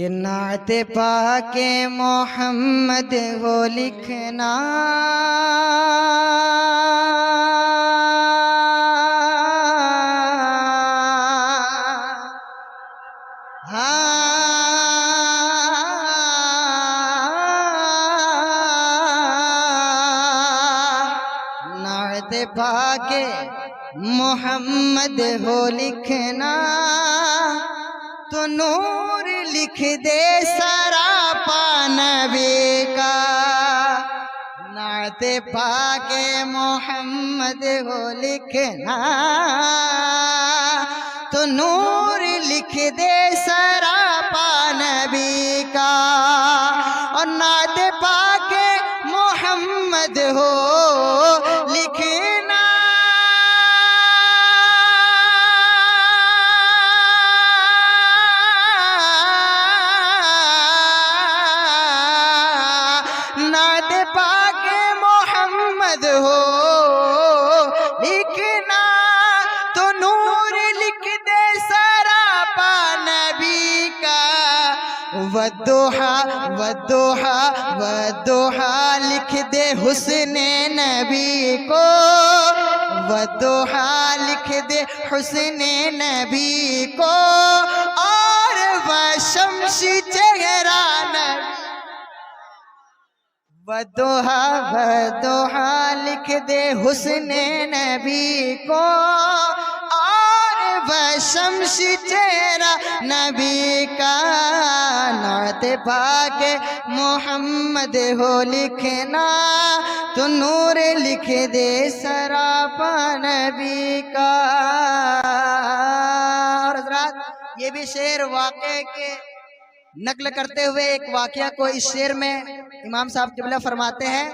کہ نعت پاک محمد ہو لکھنا نعت پاک محمد ہو لکھنا تو نور لکھ دے سراپا نبی کا نعت پاک محمد ہو لکھنا تو نور لکھ دے سراپا نبی کا اور نعت پاک محمد ہو لکھنا نعت پاک محمد ہو لکھنا تو نور لکھ دے سراپا نبی کا والضحا والضحا والضحا لکھ دے حسن نبی کو والضحا لکھ دے حسن نبی کو اور وشمس چہرہ نبی والضحا والضحا لکھ دے حسن نبی کو اور وشمس چہرہ نبی کا نعت پاک محمد ہو لکھنا تو نور لکھ دے سراپا نبی کا اور حضرات یہ بھی شعر واقعے کے نقل کرتے ہوئے ایک واقعہ کو اس شعر میں امام صاحب قبلہ فرماتے ہیں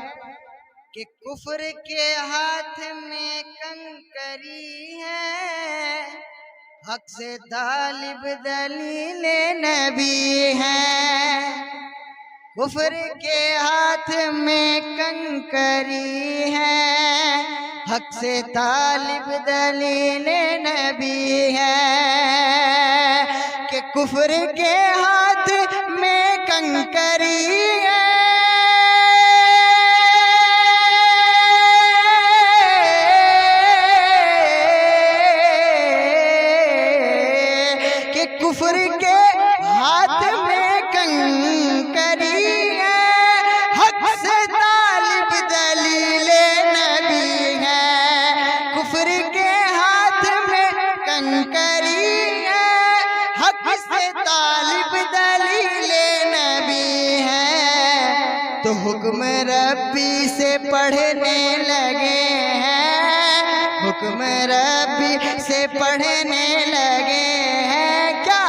کہ کفر کے ہاتھ میں کنکری ہے حق سے طالب دلیل نبی ہے کفر کے ہاتھ میں کنکری ہے حق سے طالب دلیل نبی ہے کہ کفر کے ہاتھ میں کنکری ہے کہ کفر کے ہاتھ میں کنکری ہے حق سے طالب دلیل نبی ہے کفر کے ہاتھ میں کنکری ہے حق سے طالب دلیل نبی ہے تو حکم ربی سے پڑھنے لگے ہیں حکم ربی سے پڑھنے لگے ہیں کیا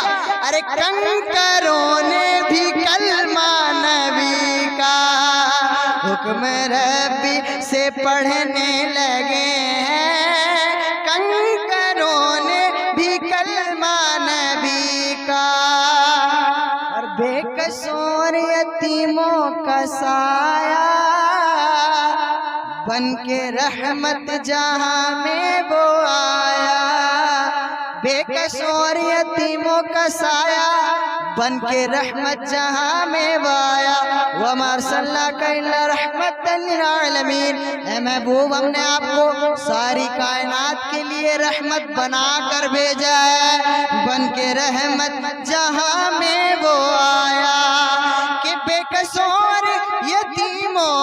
ارے کنکروں نے بھی کلمہ نبی کا حکم ربی سے پڑھنے لگے ہیں کنکروں نے بھی کلمہ نبی کا اور بے قصور یتیموں کا سایہ بن کے رحمت جہاں میں وہ آیا بے قصور یتیموں کا سایہ بن کے رحمت جہاں میں وہ آیا وَمَا أَرْسَلْنَاكَ إِلَّا رَحْمَةً لِّلْعَالَمِينَ اے محبوب ہم نے آپ کو ساری کائنات کے لیے رحمت بنا کر بھیجا ہے بن کے رحمت جہاں میں وہ آیا کہ بے قصور یتیموں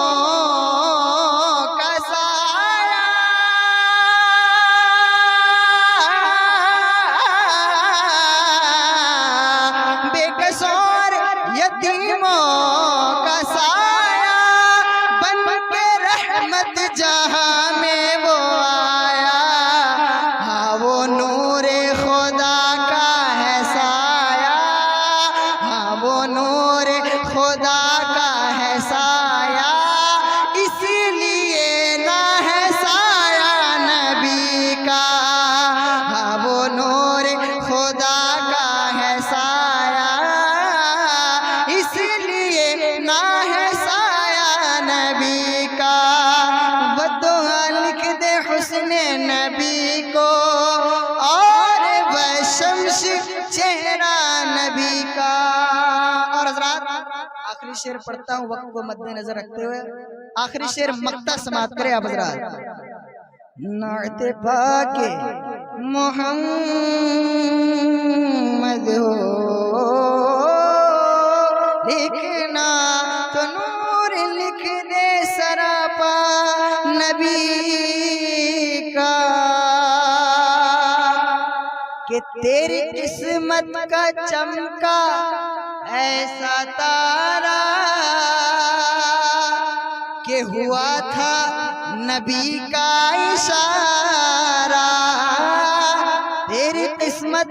کا سایہ بے قصور یتیموں کا سایہ بن کے رحمت جہاں میں وہ آیا ہاں وہ نور خدا کا ہے سایہ ہاں وہ نور خدا کا ہے سایہ اسی لیے نہ ہے سایہ نبی کا ہاں وہ نور خدا کا ہے سایہ اس لیے نہ ہے سایہ نبی کا شعر پڑھتا ہوں وقت کو مد نظر رکھتے ہوئے. آخری شعر مقطع سماعت کرے آپ حضرات. نعت پاک محمد ہو لکھنا تو نور لکھ دے سراپا نبی کا کہ تیری قسمت کا چمکا ایسا تارا کہ ہوا تھا نبی کا اشارہ. تیری قسمت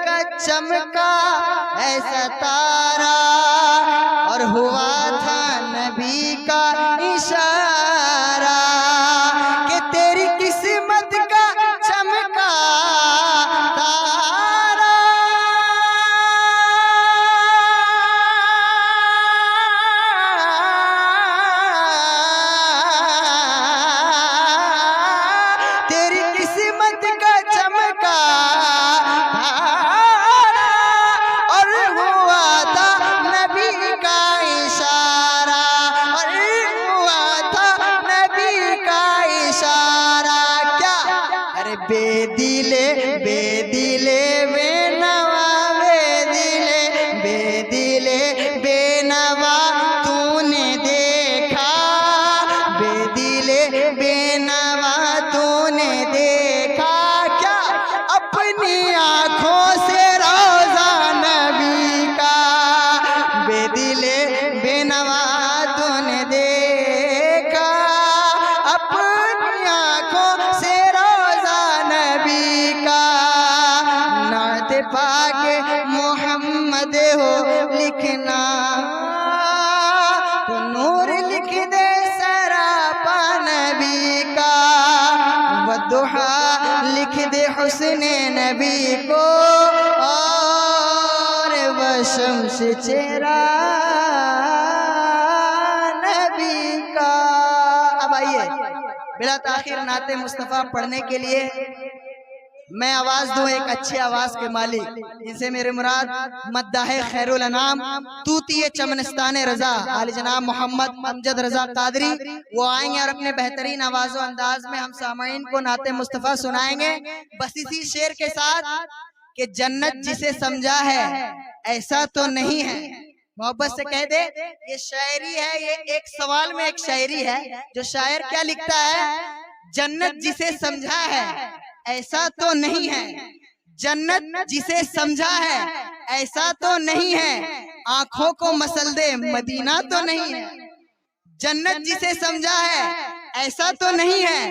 کا چمکا ایسا تارا اور ہوا تھا نبی کا اشارہ کہ تیری قسمت کا چمکا تارا تیری قسمت کا چمکا اور ہوا تھا نبی کا اشارہ اور ہوا تھا نبی کا اشارہ. کیا ارے بے دلے بے نوا بے نوا تو نے دیکھا بے دلے بے نوا تو نے دیکھا کیا اپنی آنکھوں سے روزہ نبی کا بے دلے بے نوا تو نے دیکھا اپنی آنکھوں سے روزہ نبی کا. نعت پاک محمد ہو لکھنا تو نور لکھ دے سراپا نبی کا. والضحا لکھ دے حسن نبی کو اور وشمس چہرہ نبی کا. اب آئیے بلا تاخیر نعت مصطفیٰ پڑھنے کے لیے میں آواز دوں ایک اچھی آواز کے مالک ان سے میرے مراد مداح خیر الانام طوطی چمنستان رضا عالی جناب محمد امجد رضا قادری. وہ آئیں گے اور اپنے بہترین آواز و انداز میں ہم سامعین کو نعت مصطفیٰ سنائیں گے بس اسی شعر کے ساتھ کہ جنت جسے سمجھا ہے ایسا تو نہیں ہے. محبت سے کہہ دے یہ شاعری ہے, یہ ایک سوال میں ایک شاعری ہے جو شاعر کیا لکھتا ہے. جنت جسے سمجھا ہے ایسا تو نہیں ہے, جنت جسے سمجھا ہے ایسا تو نہیں ہے, آنکھوں کو مسل دے مدینہ تو نہیں ہے. جنت جسے سمجھا ہے ایسا تو نہیں ہے,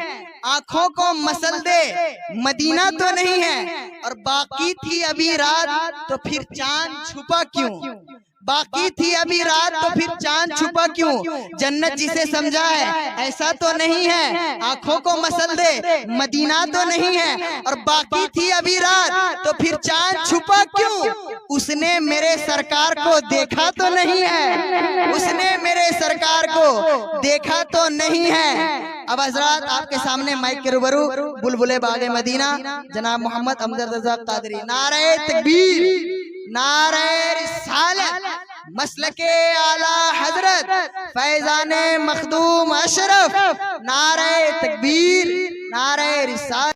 آنکھوں کو مسل دے مدینہ تو نہیں ہے. اور باقی تھی ابھی رات تو پھر چاند چھپا کیوں, باقی تھی ابھی رات تو پھر چاند چھپا کیوں. جنت جسے سمجھا ہے ایسا تو نہیں ہے, آنکھوں کو مسل دے مدینہ تو نہیں ہے. اور باقی تھی ابھی رات تو پھر چاند چھپا کیوں, اس نے میرے سرکار کو دیکھا تو نہیں ہے, اس نے میرے سرکار کو دیکھا تو نہیں ہے. اب حضرات آپ کے سامنے مائک کے روبرو بلبلے باغ مدینہ جناب محمد امجد رضا قادری. نعرہ تکبیر, نعرہ رسالت, مسلک اعلیٰ حضرت فیضان مخدوم اشرف. نعرہ تکبیر, نعرہ رسالت.